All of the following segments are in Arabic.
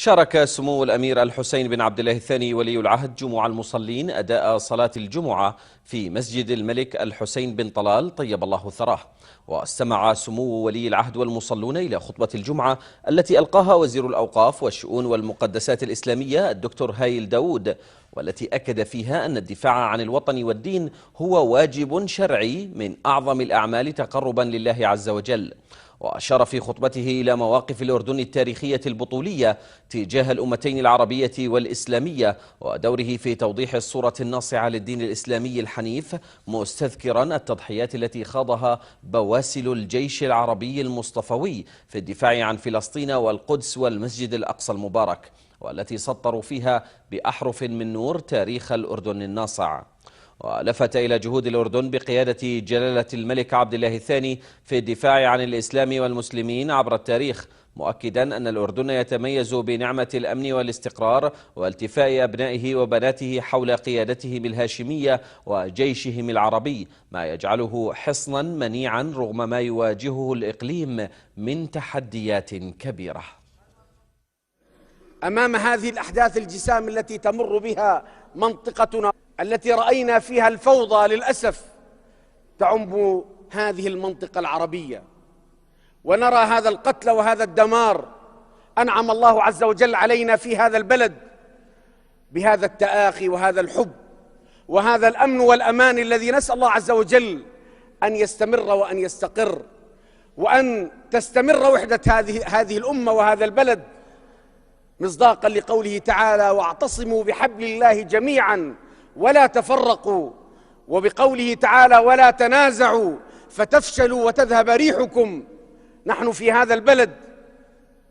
شارك سمو الأمير الحسين بن عبد الله الثاني ولي العهد جموع المصلين أداء صلاة الجمعة في مسجد الملك الحسين بن طلال طيب الله ثراه. واستمع سمو ولي العهد والمصلون إلى خطبة الجمعة التي ألقاها وزير الأوقاف والشؤون والمقدسات الإسلامية الدكتور هايل داود، والتي أكد فيها أن الدفاع عن الوطن والدين هو واجب شرعي من أعظم الأعمال تقربا لله عز وجل. وأشار في خطبته إلى مواقف الأردن التاريخية البطولية تجاه الأمتين العربية والإسلامية ودوره في توضيح الصورة الناصعة للدين الإسلامي الحنيف، مستذكرا التضحيات التي خاضها بواسل الجيش العربي المصطفوي في الدفاع عن فلسطين والقدس والمسجد الأقصى المبارك، والتي سطروا فيها بأحرف من نور تاريخ الأردن الناصع. ولفت إلى جهود الأردن بقيادة جلالة الملك عبد الله الثاني في الدفاع عن الإسلام والمسلمين عبر التاريخ، مؤكدا أن الأردن يتميز بنعمة الأمن والاستقرار والتفاء أبنائه وبناته حول قيادتهم الهاشمية وجيشهم العربي، ما يجعله حصنا منيعا رغم ما يواجهه الإقليم من تحديات كبيرة. أمام هذه الأحداث الجسام التي تمر بها منطقتنا، التي رأينا فيها الفوضى للأسف تعم هذه المنطقة العربية، ونرى هذا القتل وهذا الدمار، أنعم الله عز وجل علينا في هذا البلد بهذا التآخي وهذا الحب وهذا الأمن والأمان الذي نسأل الله عز وجل أن يستمر وأن يستقر، وأن تستمر وحدة هذه الأمة وهذا البلد، مصداقا لقوله تعالى: واعتصموا بحبل الله جميعا ولا تفرقوا، وبقوله تعالى: ولا تنازعوا فتفشلوا وتذهب ريحكم. نحن في هذا البلد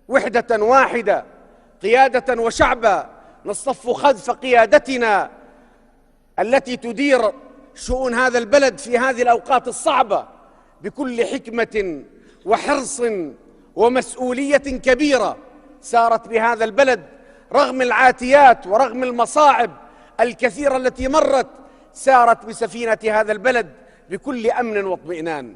وحدة واحدة، قيادة وشعبا، نصطف خلف قيادتنا التي تدير شؤون هذا البلد في هذه الأوقات الصعبة بكل حكمة وحرص ومسؤولية كبيرة سارت بهذا البلد رغم العاتيات ورغم المصاعب الكثيرة التي مرت، سارت بسفينة هذا البلد بكل أمن واطمئنان.